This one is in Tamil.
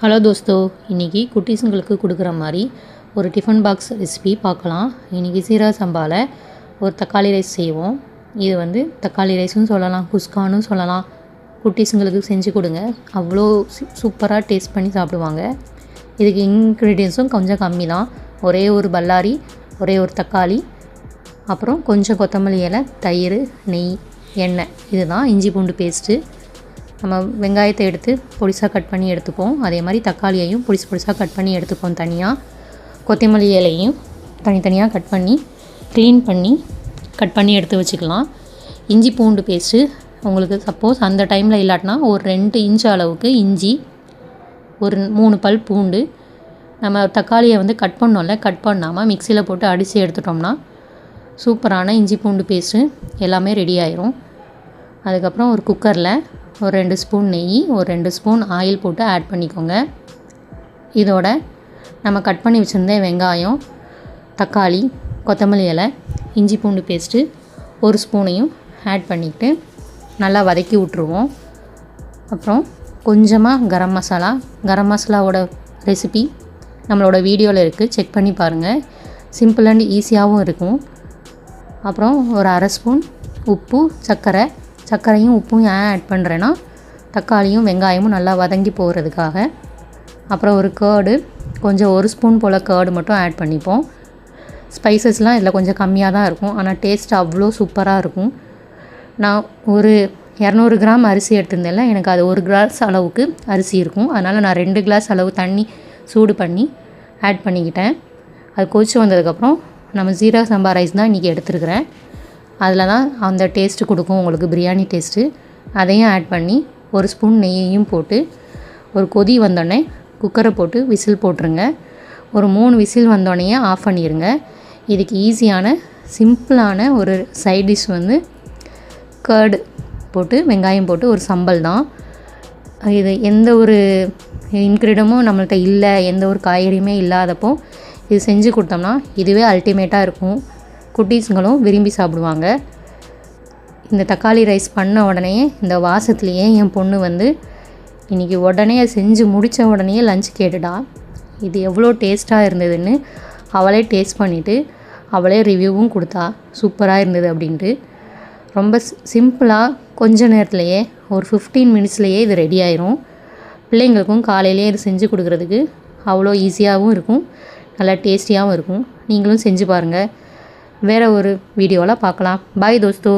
ஹலோ தோஸ்தோ, இன்றைக்கி குட்டீஸுங்களுக்கு கொடுக்குற மாதிரி ஒரு டிஃபன் பாக்ஸ் ரெசிபி பார்க்கலாம். இன்றைக்கி சீரக சம்பாவில் ஒரு தக்காளி ரைஸ் செய்வோம். இது தக்காளி ரைஸும் சொல்லலாம், குஸ்கானும் சொல்லலாம். குட்டீஸுங்களுக்கு செஞ்சு கொடுங்க, அவ்வளோ சூப்பராக டேஸ்ட் பண்ணி சாப்பிடுவாங்க. இதுக்கு இன்க்ரீடியன்ஸும் கொஞ்சம் கம்மி தான். ஒரே ஒரு பல்லாரி, ஒரே ஒரு தக்காளி, அப்புறம் கொஞ்சம் கொத்தமல்லி இலை, தயிர், நெய், எண்ணெய். இதுதான் இஞ்சி பூண்டு பேஸ்ட்டு. நம்ம வெங்காயத்தை எடுத்து பொடிசாக கட் பண்ணி எடுத்துப்போம். அதே மாதிரி தக்காளியையும் பொடிசாக கட் பண்ணி எடுத்துப்போம். தனியாக கொத்தமல்லி இலையும் தனித்தனியாக க்ளீன் பண்ணி கட் பண்ணி எடுத்து வச்சுக்கலாம். இஞ்சி பூண்டு பேஸ்ட்டு உங்களுக்கு சப்போஸ் அந்த டைமில் இல்லாட்டினா ஒரு 2 இன்ச் அளவுக்கு இஞ்சி, ஒரு 3 பல் பூண்டு. நம்ம தக்காளியை கட் பண்ணோம்ல, கட் பண்ணாமல் மிக்சியில் போட்டு அடித்து எடுத்துட்டோம்னா சூப்பரான இஞ்சி பூண்டு பேஸ்ட்டு எல்லாமே ரெடி ஆயிரும். அதுக்கப்புறம் ஒரு குக்கரில் ஒரு 2 ஸ்பூன் நெய், ஒரு 2 ஸ்பூன் ஆயில் போட்டு ஆட் பண்ணிக்கோங்க. இதோட நம்ம கட் பண்ணி வச்சுருந்த வெங்காயம், தக்காளி, கொத்தமல்லி இலை, இஞ்சி பூண்டு பேஸ்ட்டு ஒரு ஸ்பூனையும் ஆட் பண்ணிவிட்டு நல்லா வதக்கி விட்ருவோம். அப்புறம் கொஞ்சமாக கரம் மசாலாவோட ரெசிபி நம்மளோட வீடியோவில் இருக்குது, செக் பண்ணி பாருங்கள். சிம்பிள் அண்ட் ஈஸியாகவும் இருக்கும். அப்புறம் ஒரு அரை ஸ்பூன் உப்பு, சர்க்கரையும் உப்பும் ஏன் ஆட் பண்ணுறேன்னா தக்காளியும் வெங்காயமும் நல்லா வதங்கி போகிறதுக்காக. அப்புறம் ஒரு கேர்டு, கொஞ்சம் 1 ஸ்பூன் போல் கேர்டு மட்டும் ஆட் பண்ணிப்போம். ஸ்பைசஸ்லாம் இதில் கொஞ்சம் கம்மியாக தான் இருக்கும், ஆனால் டேஸ்ட் அவ்வளோ சூப்பராக இருக்கும். நான் ஒரு 200 கிராம் அரிசி எடுத்திருந்தேன்ல, எனக்கு அது 1 கிளாஸ் அளவுக்கு அரிசி இருக்கும். அதனால் நான் 2 கிளாஸ் அளவு தண்ணி சூடு பண்ணி ஆட் பண்ணிக்கிட்டேன். அது கொதிச்சு வந்ததுக்கப்புறம் நம்ம சீரக சம்பா ரைஸ் தான் இன்றைக்கி எடுத்துருக்கிறேன். அதில் தான் அந்த டேஸ்ட்டு கொடுக்கும் உங்களுக்கு, பிரியாணி டேஸ்ட்டு. அதையும் ஆட் பண்ணி ஒரு ஸ்பூன் நெய்யையும் போட்டு ஒரு கொதி வந்தோடனே குக்கரை போட்டு விசில் போட்டுருங்க. ஒரு 3 விசில் வந்தோடனே ஆஃப் பண்ணிடுங்க. இதுக்கு ஈஸியான சிம்பிளான ஒரு சைட் டிஷ் கேர்டு போட்டு வெங்காயம் போட்டு ஒரு சம்பல் தான். இது எந்த ஒரு இன்க்ரீடியமும் நம்மள்கிட்ட இல்லை, எந்த ஒரு காய்கறியுமே இல்லாதப்போ இது செஞ்சு கொடுத்தோம்னா இதுவே அல்டிமேட்டாக இருக்கும். குட்டீஸுங்களும் விரும்பி சாப்பிடுவாங்க. இந்த தக்காளி ரைஸ் பண்ண உடனே இந்த வாசத்துலேயே என் பொண்ணு இன்றைக்கி உடனே செஞ்சு முடித்த உடனே லஞ்ச் கேட்டுடா. இது எவ்வளோ டேஸ்ட்டாக இருந்ததுன்னு அவளே டேஸ்ட் பண்ணிவிட்டு அவளே ரிவ்யூவும் கொடுத்தா, சூப்பராக இருந்தது அப்படின்ட்டு. ரொம்ப சிம்பிளாக கொஞ்ச நேரத்துலையே ஒரு 15 மினிட்ஸ்லேயே இது ரெடி ஆயிரும். பிள்ளைங்களுக்கும் காலையிலே இது செஞ்சு கொடுக்குறதுக்கு அவ்வளோ ஈஸியாகவும் இருக்கும், நல்லா டேஸ்டியாகவும் இருக்கும். நீங்களும் செஞ்சு பாருங்கள். வேறு ஒரு வீடியோவில் பார்க்கலாம். பாய் தோஸ்தோ.